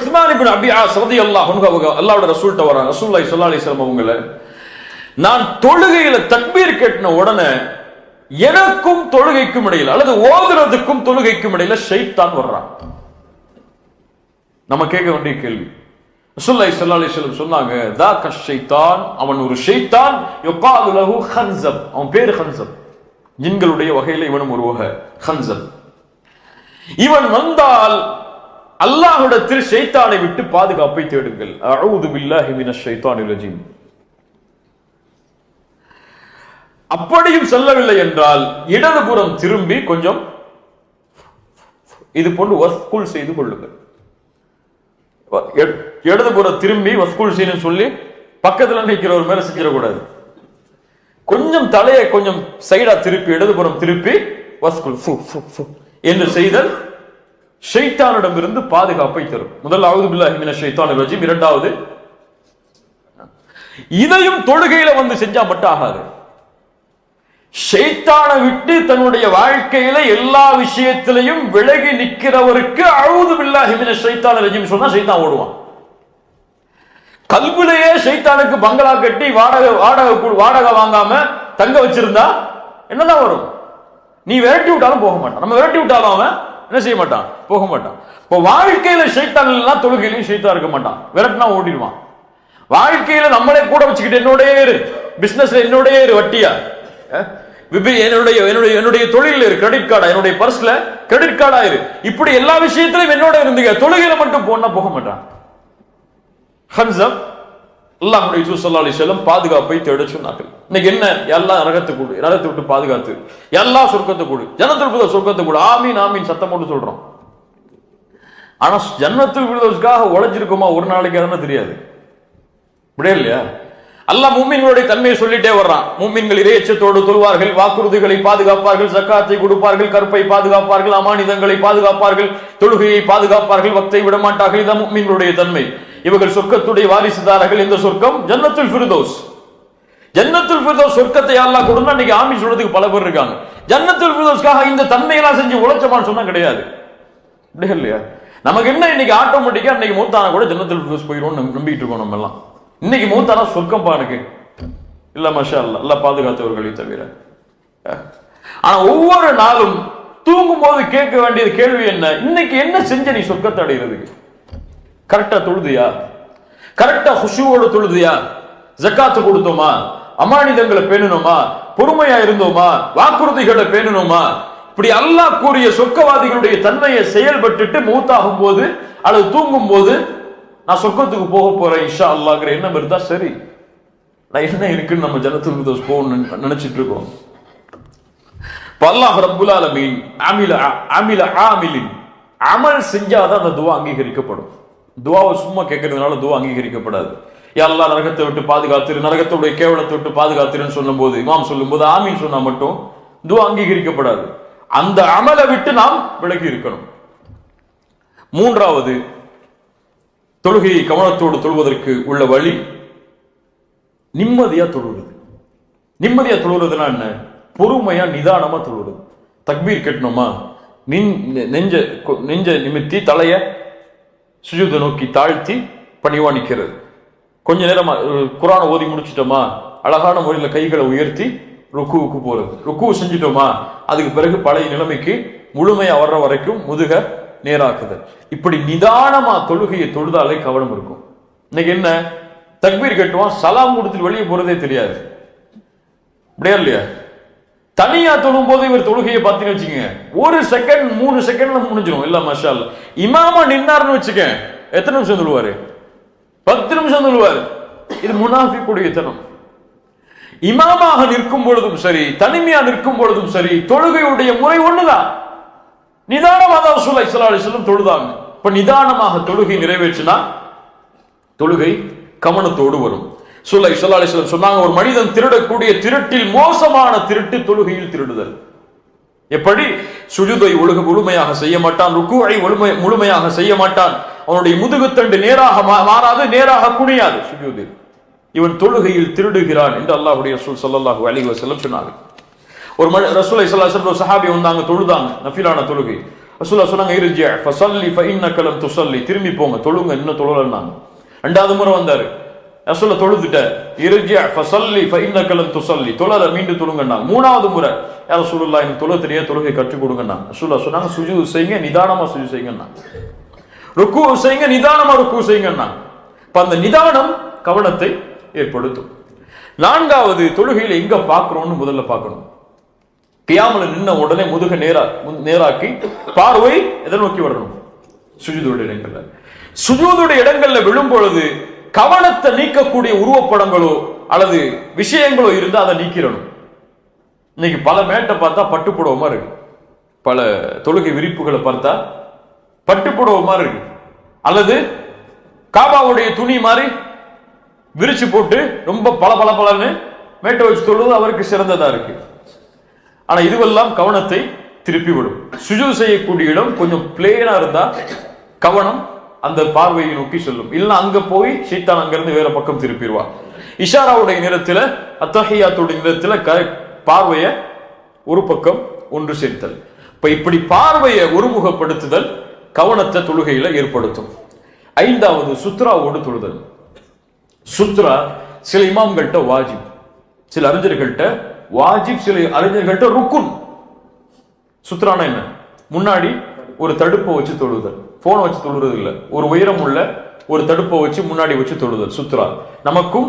உஸ்மான் இப்னு அபி as ரலியல்லாஹு அன்ஹு அவங்க அல்லாஹ்வுடைய ரசூல்ட்ட வராங்க. ரசூலுல்லாஹி ஸல்லல்லாஹு அலைஹி வஸல்லம் அவங்கள நான் தொழுகையில தக்பீர் கட்டின உடனே எனக்கும் தொழுகைக்கும் இடையில அல்லது ஓதுறதுக்கும் தொழுகைக்கும் இடையில ஷைத்தான் வர்றான். நம்ம கேட்க வேண்டிய கேள்வி. ரசூலுல்லாஹி ஸல்லல்லாஹு அலைஹி வஸல்லம் சொன்னாங்க, ذاك الشيطان, அவன் ஒரு ஷைத்தான், يقال له خنزب, அவன் பேர் خنزب, ஜின்களுடைய வகையில இவனும் ஒரு வகை خنزب. இவன் வந்தால் அல்லாஹ்விடத்தில் ஷைத்தானை விட்டு பாதுகாப்பை தேடுங்கள். அஊது பில்லாஹி மினஷ் ஷைத்தானிர் ரஜீம். அப்படியும் சொல்லவில்லை என்றால் இடதுபுறம் திரும்பி கொஞ்சம் இது போன்று வஸ்குல் செய்து கொள்ளுங்கள். இடதுபுறம் திரும்பி வஸ்குல் செய்யணும் சொல்லி பக்கத்துல நிற்கிறவர் மேல செஞ்சிடக்கூடாது. கொஞ்சம் தலையை கொஞ்சம் சைடா திருப்பி இடதுபுறம் திருப்பி வஸ்குல் என்று செய்தல் ஷைத்தானிடம் இருந்து பாதுகாப்பை தரும். முதல் அஊது பில்லாஹி மினஷ் ஷைத்தானிர் ரஜீம். இரண்டாவது, இதையும் தொழுகையில வந்து செஞ்சா மட்டும் ஆகாது. ஷைத்தானை விட்டு தன்னுடைய வாழ்க்கையில எல்லா விஷயத்திலையும் விலகி நிற்கிறவருக்கு அஊது பில்லாஹி மினஷ் ஷைத்தானிர் ரஜீம் சொன்னா ஷைத்தான் ஓடுவான். கல்விலேயே ஷைத்தானுக்கு பங்களா கட்டி வாடகை வாங்காம தங்க வச்சிருந்தா என்னதான் வரும்? நீ விரட்டி விட்டாலும் போக மாட்டான். நம்ம விரட்டி விட்டாலும் அவன் என்ன செய்ய மாட்டான்? போக மாட்டான். இப்போ வாழ்க்கையில ஷைத்தான் இல்லைன்னா தொழுகையிலையும் ஷைத்தான் இருக்க மாட்டான். விரட்டினா ஓடிடுவான். வாழ்க்கையில நம்மளே கூட வச்சுக்கிட்டு என்னோடய இரு, பிசினஸ்ல என்னோடய இரு, வட்டியா என்னுடைய தொழில் இரு, கிரெடிட் கார்டா, என்னுடைய பர்ஸ்ல கிரெடிட் கார்டா இரு, இப்படி எல்லா விஷயத்திலும் என்னோட இருந்துங்க, தொழுகையில மட்டும் போனா போக மாட்டான். ஹன்சப் அல்லாஹ்வுடைய ரசூல் ஸல்லல்லாஹு அலைஹி வஸல்லம் பாதுகாப்பை தேட சொன்னார்கள். இன்னைக்கு என்ன? எல்லாம் நரகத்தை விட்டு பாதுகாத்து, எல்லா சொர்க்கத்தை கூடு, ஜன்னத்துல் ஃபிர்தௌஸ் சொர்க்கத்தை கூடு, ஆமீன் ஆமீன் சத்தம் போட்டு சொல்றோம். ஆனா ஜன்னத்துல் ஃபிர்தௌஸ்க்காக உழைச்சிருக்கோமா ஒரு நாளைக்கு அதெல்லாம் தெரியாது. அப்படியே இல்லையா? அல்லாஹ் முஃமின்களுடைய தன்மையை சொல்லிட்டே வர்றான். முஃமின்கள் இறையச்சத்தோடு தொழுவார்கள், வாக்குறுதிகளை பாதுகாப்பார்கள், ஜக்காத்தை கொடுப்பார்கள், கற்பை பாதுகாப்பார்கள், அமானிதங்களை பாதுகாப்பார்கள், தொழுகையை பாதுகாப்பார்கள், வக்தை விடமாட்டார்கள். இதுதான் முஃமின்களுடைய தன்மை. இவர்கள் சொர்க்கத்துடைய வாரிசுதாரர்கள். இந்த சொர்க்கம் ஜன்னத்துல் ஃபிர்தௌஸ். ஜன்னத்துல் ஃபிர்தௌஸ் சொர்க்கத்தை அல்லாஹ் கொடுத்தா இன்னைக்கு ஆமீன் சொல்றதுக்கு பல பேர் இருக்காங்க. ஜன்னத்துல் ஃபிர்தௌஸ்க்காக இந்த தன்மையெல்லாம் செஞ்சு உழைச்சமான்னு சொன்னா கிடையாது. அப்படியே இல்லையா? நமக்கு என்ன இன்னைக்கு ஆட்டோமேட்டிக்கா இன்னைக்கு மூத்தானா கூட ஜன்னத்துல் ஃபிர்தௌஸ் போயிடும் நம்பிட்டு இருக்கோம். நம்ம எல்லாம் இன்னைக்கு மூத்தானா சொர்க்கம் பானுக்கு இல்ல, மாஷா அல்லாஹ், அல்லாஹ் பாதுகாத்தவர்களை தவிர. ஆனா ஒவ்வொரு நாளும் தூங்கும் போது கேட்க வேண்டியது கேள்வி என்ன? இன்னைக்கு என்ன செஞ்ச நீ சொர்க்கத்தை அடைகிறதுக்கு? கரெக்டா தொழுதியா? கரெக்டா குஷுவோடு தொழுதியா? ஜக்காத்து கொடுத்தோமா? அமானிதங்களை பேணணுமா? பொறுமையா இருந்தோமா? வாக்குறுதிகளை பேணணுமா? இப்படி அல்லாஹ் கூறிய சொர்க்கவாதிகளுடைய தன்மையை செயல்பட்டுட்டு மூத்தாகும் போது அல்லது தூங்கும் போது நான் சொர்க்கத்துக்கு போக போறேன் இன்ஷா அல்லாஹ்ங்கிற எண்ணம் இருந்தா சரி. நான் என்ன இருக்குன்னு நம்ம ஜன்னத்துல் ஃபிர்தௌஸ் போகணும்னு நினைச்சிட்டு இருக்கோம். அல்லாஹ் ரப்புல் ஆலமீன் அமல் செஞ்சாதான் அந்த துவா அங்கீகரிக்கப்படும். துவாவை சும்மா கேட்கறதுனால துவா அங்கீகரிக்கப்படாது. யா அல்லாஹ் நரகத்தை விட்டு பாதுகாத்திரு, நரகத்துடைய கேவலத்தை விட்டு பாதுகாத்திருன்னு சொல்லும் போது, இமாம் சொல்லும் போது ஆமீன் சொன்னா மட்டும் துவா அங்கீகரிக்கப்படாது. அந்த அமலை விட்டு நாம் விலகி இருக்கணும். மூன்றாவது, தொழுகையை கவனத்தோடு தொழுவதற்கு உள்ள வழி நிம்மதியா தொழுவது. நிம்மதியா தொழுவதுனா என்ன? பொறுமையா நிதானமா தொழுவது. தக்பீர் கட்டணுமா, நெஞ்ச நிமித்தி தலைய சுஜூத நோக்கி தாழ்த்தி பணிவா நிக்கிறது. கொஞ்ச நேரம் குர்ஆனை ஓதி முடிச்சிட்டோமா, அழகான முறையில கைகளை உயர்த்தி ருக்குவுக்கு போறது. ருக்கு செஞ்சிட்டோமா, அதுக்கு பிறகு பழைய நிலைமைக்கு முழுமையா வர்ற வரைக்கும் முதுக நேராக்குதல். இப்படி நிதானமா தொழுகையை தொழுதாலே கவனம் இருக்கும். இன்னைக்கு என்ன? தக்பீர் கட்டுவான், சலாம் கொடுத்துட்டு வெளியே போறதே தெரியாது. அப்படியா இல்லையா? தனியா தொழும் போது இவர் தொழுகையை பார்த்தீங்கன்னு வச்சுக்கோங்க, ஒரு செகண்ட் 3 செகண்ட்ல முடிஞ்சிடும். இல்ல மாஷா அல்லாஹ். இமாமா நின்னாருன்னு வச்சுக்க, எத்தனை நிமிஷம் சொல்லுவாரு? 10 நிமிஷம் சொல்லுவாரு. இது முனாஃபிக்குடைய தனம். இமாமாக நிற்கும் பொழுதும் சரி, தனிமையா நிற்கும் பொழுதும் சரி, தொழுகையுடைய முறை ஒண்ணுதான். நிதானமாக ரசூலுல்லாஹி ஸல்லல்லாஹு அலைஹி வஸல்லம் தொழுதாங்க. இப்ப நிதானமாக தொழுகை நிறைவேற்றினா தொழுகை கவனத்தோடு வரும். ரசூலுல்லாஹி ஸல்லல்லாஹு அலைஹி வஸல்லம் சொன்னாங்க, ஒரு மனிதன் திருடக்கூடிய திருட்டில் மோசமான திருட்டு தொழுகையில் திருடுதல். எப்படி? சுஜூதை முழுமையாக செய்ய மாட்டான், ருக்குவை முழுமையாக செய்ய மாட்டான், அவனுடைய முதுகுத்தண்டு நேராக மாறாது, நேராக குனியாது சுஜூதில். இவன் தொழுகையில் திருடுகிறான் என்று அல்லாஹ்வுடைய ரசூல் ஸல்லல்லாஹு அலைஹி வஸல்லம் சொன்னாங்க. ஒரு ரசூலுல்லாஹி ஸல்லல்லாஹு அலைஹி வஸல்லம் சஹாபி வந்தாங்க, தொழுதாங்க, நஃபிலான தொழுகை. ரசூலுல்லாஹ் சொன்னாங்க இர்ஜி ஃபஸல்லி ஃபஇன்னக லம் துஸல்லி, திரும்பி போங்க தொழுங்க, இன்னும் தொழலன்னாங்க. ரெண்டாவது முறை வந்தாரு, ரசூலுல்லாஹ் தொழுதுட்ட, இர்ஜி ஃபஸல்லி ஃபஇன்னக லம் துஸல்லி, தொழல மீண்டும் தொழுங்கன்னாங்க. மூணாவது முறை யா ரசூலுல்லாஹ் எனக்கு தொழ தெரியாது, தொழுகை கற்றுக் கொடுங்கன்னாங்க. ரசூலுல்லாஹ் சொன்னாங்க சுஜூது செய்யுங்க, நிதானமா சுஜூது செய்யுங்கன்னாங்க. ருக்கு செய்யுங்க, நிதானமா ருக்கு செய்யுங்கன்னாங்க. இப்ப அந்த நிதானம் கவனத்தை ஏற்படுத்தும். நான்காவது, தொழுகையில எங்க பார்க்கிறோம்னு முதல்ல பார்க்கணும். கியாமல நின்ன உடனே முதுக நேராக்கி பார்வை எதை நோக்கி வரணும்? சுஜூதுடைய இடங்கள்ல. சுஜூதுடைய இடங்கள்ல விழும் பொழுது கவனத்தை நீக்கக்கூடிய உருவப்படங்களோ அல்லது விஷயங்களோ இருந்தா அதை நீக்கிறணும். இன்னைக்கு பல மேட்டை பார்த்தா பட்டுப்புடவை மாதிரி இருக்கு, பல தொழுகை விரிப்புகளை பார்த்தா பட்டுப்புடவை மாதிரி இருக்கு, அல்லது காபாவுடைய துணி மாதிரி விரிச்சு போட்டு ரொம்ப பல பல பலன்னு மேட்டை வச்சு தொழுது அவருக்கு சிறந்ததா இருக்கு. ஆனா இதுவெல்லாம் கவனத்தை திருப்பி விடும். சுஜூது செய்யக்கூடிய இடம் கொஞ்சம் பிளேனா இருந்தா கவனம் அந்த பார்வையை நோக்கி செல்லும். இல்ல அங்க போய் ஷைத்தான் அங்கிருந்து வேற பக்கம் திருப்பிடுவா. இஷாராவுடைய நேரத்துல, அத்தஹியாத்துடைய நேரத்துல பார்வைய ஒரு பக்கம் ஒன்று சேர்த்தல். இப்படி பார்வையை ஒருமுகப்படுத்துதல் கவனத்தை தொழுகையில ஏற்படுத்தும். ஐந்தாவது, சுத்ராவோடு தொழுதல். சுத்ரா சில இமாம்கள்ட்ட வாஜிப், சில அறிஞர்கள்ட்ட வாஜிப், சில அறிஞர்கள்ட்ட ருக்குன். சுத்ரானா என்ன? முன்னாடி ஒரு தடுப்பை வச்சு தொழுதல், போனை வச்சு தொழுறது இல்ல, ஒரு உயரம் உள்ள ஒரு தடுப்பை வச்சு முன்னாடி வச்சு தொழுதல் சுத்ரா. நமக்கும்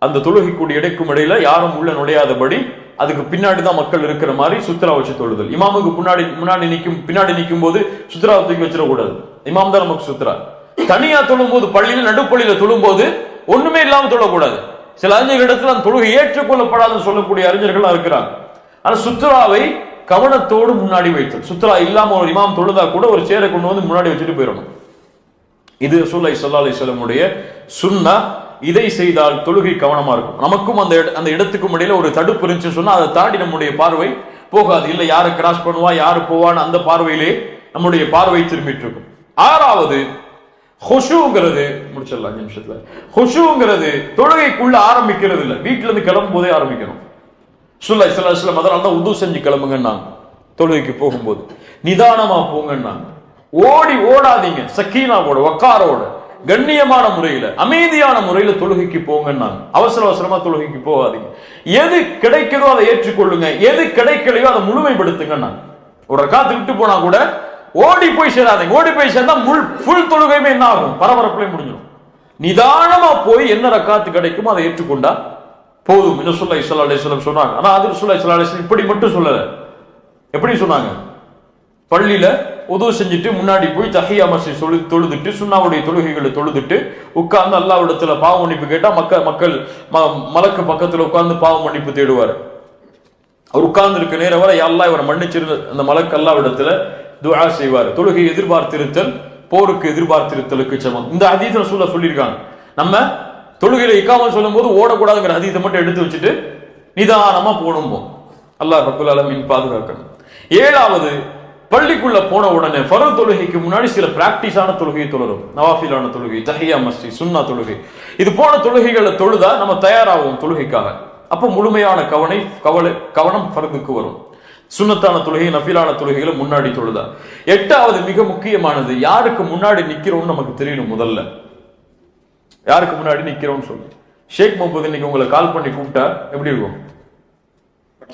அந்த தொழுகைக்கூடிய இடைக்கும் இடையில யாரும் உள்ள நுழையாதபடி அதுக்கு பின்னாடி தான் மக்கள் இருக்கிற மாதிரி சுத்ரா வச்சு தொழுதல். இமாமுக்கு பின்னாடி நிற்கும் போது சுத்ரா தூக்கி வச்சிடக்கூடாது, இமாம் தான் நமக்கு சுத்ரா. தனியா தொழும் போது பள்ளியில நடுப்பள்ளியில தொழும் போது ஒண்ணுமே இல்லாம தொழக்கூடாது. சில அறிஞர்களிடத்துல அந்த தொழுகை ஏற்றுக்கொள்ளப்படாதுன்னு சொல்லக்கூடிய அறிஞர்களா இருக்கிறாங்க. ஆனா சுத்ராவை கவனத்தோடு முன்னாடி வைத்தல். சுத்ரா இல்லாம ஒரு இமாம் தொழுதா கூட ஒரு சேரை கொண்டு வந்து முன்னாடி வச்சுட்டு போயிடணும். இது ரசூலுல்லாஹி ஸல்லல்லாஹு அலைஹி வஸல்லம் உடைய சுன்னா. இதை செய்தால் தொழுகை கவனமா இருக்கும். நமக்கும் அந்த இடத்துக்கும் இடையில ஒரு தடுப்பு இருந்துச்சுன்னு சொன்னா அதை தாண்டி நம்முடைய பார்வை போகாது. இல்ல யாரு கிராஸ் பண்ணுவா யாரு போவான்னு அந்த பார்வையிலே நம்முடைய பார்வை திரும்பிட்டு இருக்கும். ஆறாவது, ஹுஷூங்கிறது, முடிச்சிடலாம் 5 நிமிஷத்துல. ஹுஷூங்கிறது தொழுகைக்குள்ள ஆரம்பிக்கிறது இல்ல, வீட்டுல இருந்து கிளம்பும் போதே ஆரம்பிக்கணும். ஸல்லல்லாஹு அலைஹி வஸல்லம் அதனால தான் உது செஞ்சு கிளம்புங்கன்னாங்க. தொழுகைக்கு போகும்போது நிதானமா போங்கன்னாங்க. ஓடாதீங்க, சக்கீனாவோட வக்காரோட கண்ணியமான முறையில அமைதியான முறையில தொழுகைக்கு போங்கன்னாங்க. அவசரமா தொழுகைக்கு போகாதீங்க. எது கிடைக்கிறதோ அதை ஏற்றுக்கொள்ளுங்க, எது கிடைக்கலையோ அதை முழுமைப்படுத்துங்கன்னாங்க. ஒரு ரக்காத் விட்டு போனா கூட ஓடி போய் சேராதீங்க. ஓடி போய் சேர்ந்தா ஃபுல் தொழுகையுமே என்ன ஆகும்? பரபரப்புல முடிஞ்சிடும். நிதானமா போய் என்ன ரக்காத்து கிடைக்குமோ அதை ஏற்றுக்கொண்டா போதும். ரசூலுல்லாஹி ஸல்லல்லாஹு அலைஹி வஸல்லம் சொன்னாங்க. ஆனா அது ரசூலுல்லாஹி ஸல்லல்லாஹு அலைஹி வஸல்லம் இப்படி மட்டும் சொல்லல. எப்படி சொன்னாங்க? பள்ளியில உது செஞ்சுட்டு முன்னாடி போய் தஹியா மஸ்ஜித் தொழுதுட்டு சுன்னாவுடைய தொழுகைகளை தொழுதுட்டு உட்கார்ந்து அல்லாஹ்விடத்துல பாவ மன்னிப்பு கேட்டா மக்கள் மலக்கு பக்கத்துல உட்கார்ந்து பாவ மன்னிப்பு தேடுவார். அவர் உட்கார்ந்து இருக்க நேரம் வரை அல்லாஹ் இவரை மன்னிச்சிருந்த அந்த மலக்கு அல்லாஹ்விடத்துல துஆ செய்வார். தொழுகை எதிர்பார்த்திருத்தல் போருக்கு எதிர்பார்த்திருத்தலுக்கு சமம். இந்த ஹதீஸ் ரசூலுல்லாஹ் சொல்லியிருக்காங்க. நம்ம தொழுகையில இக்காமத் சொல்லும் போது ஓடக்கூடாதுங்கிற ஹதீஸை மட்டும் எடுத்து வச்சுட்டு நிதானமா போகணும். அல்லாஹ் ரப்பல் ஆலமீன் பாதுகாக்கணும். ஏழாவது, பள்ளிக்குள்ள போன உடனே ஃபர்து தொழுகைக்கு முன்னாடி சில பிராக்டிஸான தொழுகையை தொழுறோம். நவாஃபிலான தொழுகை, தஹியா மஸ்ஜித், சுன்னா தொழுகை, இது போன தொழுகைகளை தொழுதா நம்ம தயாராகும் தொழுகைக்காக. அப்ப முழுமையான கவனம் ஃபர்துக்கு வரும். சுன்னத்தான தொழுகை, நஃபிலான தொழுகைகளை முன்னாடி தொழுதா. எட்டாவது, மிக முக்கியமானது, யாருக்கு முன்னாடி நிக்கிறோம்னு நமக்கு தெரியணும். முதல்ல யாருக்கு முன்னாடி நிக்கிறோம்னு சொல்லு. ஷேக் முகமது இன்னைக்கு உங்களை கால் பண்ணி கூப்பிட்டா எப்படி இருக்கும்?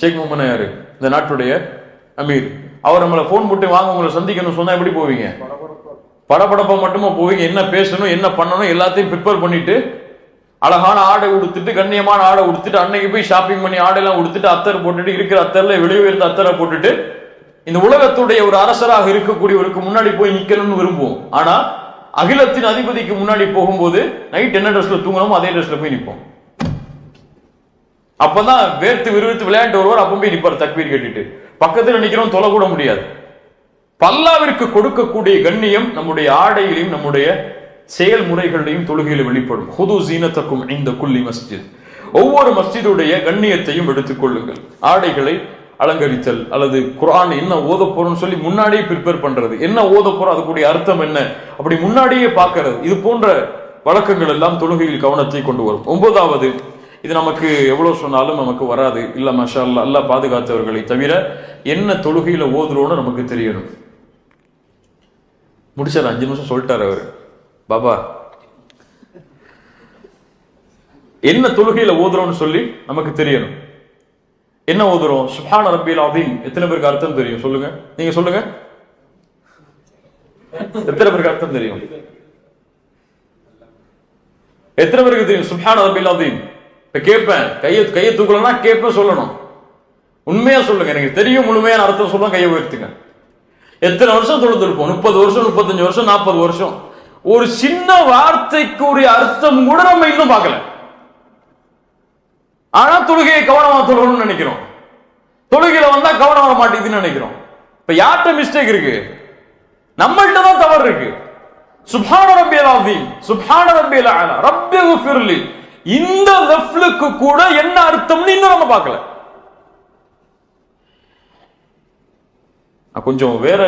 ஷேக் முகமது யாரு? இந்த நாட்டுடைய அமீர். அவர் நம்மளை போன் போட்டு வாங்க உங்களை சந்திக்கணும் சொன்னா எப்படி போவீங்க? படபடப்பா மட்டுமா போவீங்க? என்ன பேசணும், என்ன பண்ணணும் எல்லாத்தையும் ப்ரிப்பேர் பண்ணிட்டு அழகான ஆடை உடுத்துட்டு கண்ணியமான ஆடை உடுத்துட்டு அன்னைக்கு போய் ஷாப்பிங் பண்ணி ஆடையெல்லாம் உடுத்துட்டு அத்தர் போட்டுட்டு இருக்கிற அத்தர்ல வெளியே இருந்த அத்தரை போட்டுட்டு இந்த உலகத்துடைய ஒரு அரசராக இருக்கக்கூடியவருக்கு முன்னாடி போய் நிக்கணும்னு விரும்புவோம். ஆனா அகிலத்தின் அதிபதிக்கு முன்னாடி போகும்போது நைட் என்ன ட்ரெஸ்ல தூங்கணுமோ அதே ட்ரெஸ்ல போய் நிற்போம். அப்பதான் வேர்த்து விறுவிறுத்து விளையாண்டு வருவார். அப்ப போய் நிப்பார் தக்பீர் கேட்டுட்டு. பக்கத்துல நிக்கிறோம், தொலை கூட முடியாது. பல்லாவிற்கு கொடுக்கக்கூடிய கண்ணியம் நம்முடைய ஆடையிலையும் நம்முடைய செயல்முறைகளையும் தொழுகையில வெளிப்படும். ஹுது ஜீனத்தக்கும் இந்த குல்லி மஸ்ஜித், ஒவ்வொரு மஸ்ஜிதுடைய கண்ணியத்தையும் எடுத்துக் கொள்ளுங்கள். ஆடைகளை அலங்கரித்தல் அல்லது குர்ஆன் என்ன ஓத போறோம்னு சொல்லி முன்னாடியே ப்ரிப்பேர் பண்றது, என்ன ஓத போறோம் அதுக்குடைய அர்த்தம் என்ன அப்படி முன்னாடியே பார்க்கிறது, இது போன்ற வழக்கங்கள் எல்லாம் தொழுகையில் கவனத்தை கொண்டு வரும். 9வது, இது நமக்கு எவ்வளவு சொன்னாலும் நமக்கு வராது, இல்ல மாஷா அல்லாஹ், அல்லாஹ் பாதுகாத்தவர்களை தவிர என்ன தொழுகையில ஓதுறோன்னு நமக்கு தெரியணும். முடிச்சார். 5 நிமிஷம் சொல்லிட்டாரு அவரு. பாபா என்ன தொழுகையில ஓதுறோம்னு சொல்லி நமக்கு தெரியணும். என்ன ஓதுறோம்? சுப்ஹான ரப்பில் அதீம். எத்தனை பேருக்கு அர்த்தம் தெரியும் சொல்லுங்க? நீங்க சொல்லுங்க. எத்தனை பேருக்கு அர்த்தம் தெரியும்? எத்தனை பேருக்கு தெரியும் சுப்ஹான ரப்பில் அதீம்? இப்ப கேட்பேன், கையை தூக்கலன்னா கேட்பேன், சொல்லணும். உண்மையா சொல்லுங்க. எனக்கு தெரியும் முழுமையான அர்த்தம் சொல்லுங்க, கையை உயர்த்துங்க. எத்தனை வருஷம் தொழுதுருப்போம்? 30 வருஷம், 35 வருஷம், 40 வருஷம். ஒரு சின்ன வார்த்தைக்கு ஒரு அர்த்தம் கூட நம்ம இன்னும் பார்க்கல. ஆனா தொழுகையை கவனமா தொழணும்னு நினைக்கிறோம். தொழுகையில வந்தா கவனம் வர மாட்டேங்குதுன்னு நினைக்கிறோம். இப்ப யார்கிட்ட மிஸ்டேக் இருக்கு? நம்மள்ட்ட தான் தவறு இருக்கு. சுப்ஹான ரப்பியல் அதீம், சுப்ஹான ரப்பியல் அலா, ரப்பிக்ஃபிர்லி, இந்த லஃப்லுக்கு கூட என்ன அர்த்தம்னு இன்னும் நம்ம பார்க்கல. கொஞ்சம் வேற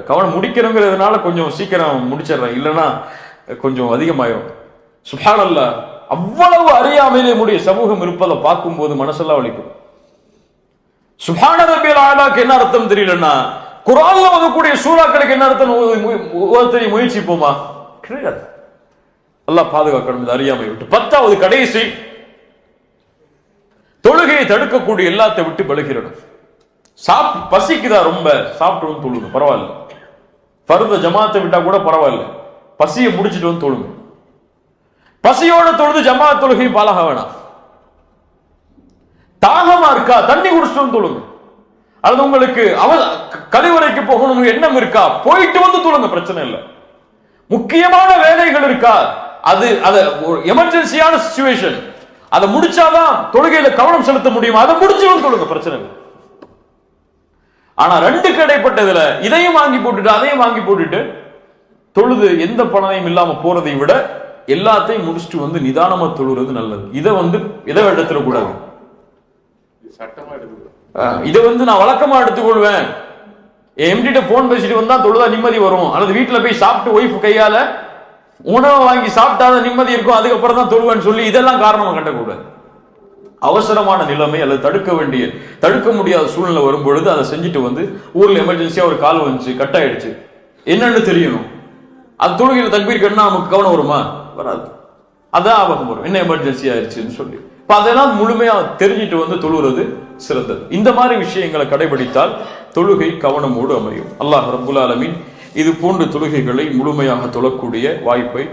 கவனம் முடிக்கிறோங்கிறதுனால கொஞ்சம் சீக்கிரம் முடிச்சிடறேன், இல்லைன்னா கொஞ்சம் அதிகமாயிரும். சுப்ஹானல்லாஹ், அவ்வளவு அறியாமையிலே முடிய சமூகம் இருப்பதை பார்க்கும் போது மனசெல்லாம் வலிக்கும். சுப்ஹான ரப்பியல் அலாக்கு என்ன அர்த்தம் தெரியலன்னா குர்ஆன்ல வரக்கூடிய சூறாக்களுக்கு என்ன அர்த்தம் தெரிய முயற்சிப்போமா? கிடையாது. அல்லாஹ் பாதுகாக்கணும் இந்த அறியாமை விட்டு. 10வது கடைசி, தொழுகையை தடுக்கக்கூடிய எல்லாத்தை விட்டு விலகிடணும். பசிக்குதா ரொம்ப, சாப்பிட்டு வந்து தொழுங்க, பரவாயில்ல. ஃபர்த ஜமாத்தை விட்டா கூட பரவாயில்ல, பசியை முடிச்சிட்டு வந்து தொழுங்க. பசியோட தொழுது ஜமாத் தொழுகை பாலாக வேணாம். தாகமா இருக்கா, தண்ணி குடிச்சிட்டு வந்து தொழுங்க. அல்லது உங்களுக்கு கழிவறைக்கு போகணும் எண்ணம் இருக்கா, போயிட்டு வந்து தொழுங்க, பிரச்சனை இல்லை. முக்கியமான வேலைகள் இருக்கா, அது எமர்ஜென்சியான சிச்சுவேஷன், அதை முடிச்சாதான் தொழுகையில கவனம் செலுத்த முடியும், அதை முடிச்சு வந்து தொழுங்க, பிரச்சனை இல்லை. ஆனா 2க்கு இடைப்பட்டதுல இதையும் வாங்கி போட்டுட்டு அதையும் வாங்கி போட்டுட்டு தொழுது எந்த பணத்தையும் இல்லாம போறதை விட எல்லாத்தையும் முடிச்சுட்டு வந்து நிதானமா தொழுறது நல்லது. இதை எடுத்துட கூடாது. இதை நான் வழக்கமா எடுத்துக்கொள்வேன். எம்டிட்ட போன் பேசிட்டு வந்தா தொழுதா நிம்மதி வரும், அல்லது வீட்டுல போய் சாப்பிட்டு ஒய்ஃப் கையால உணவை வாங்கி சாப்பிட்டாதான் நிம்மதி இருக்கும், அதுக்கப்புறம் தான் தொழுவேன்னு சொல்லி இதெல்லாம் காரணமா கட்டக்கூடாது. அவசரமான நிலைமை அல்லது தடுக்க முடியாத சூழ்நிலை வரும்பொழுது அதை செஞ்சுட்டு வந்து ஊர்ல எமர்ஜென்சியா ஒரு கால் வந்துச்சு, கட் ஆயிடுச்சு, என்னன்னு தெரியணும். அது தொழுகையில தக்பீர் கட்டினா நமக்கு கவனம் வருமா? வராது. அதான் ஆபகம் வரும், என்ன எமர்ஜென்சி ஆயிடுச்சுன்னு சொல்லி. இப்ப அதெல்லாம் முழுமையா தெரிஞ்சிட்டு வந்து தொழுகிறது சிறந்தது. இந்த மாதிரி விஷயங்களை கடைபிடித்தால் தொழுகை கவனமோடு அமையும். அல்லாஹ் ரப்புல் ஆலமீன் இது போன்ற தொழுகைகளை முழுமையாக தொழக்கூடிய வாய்ப்பை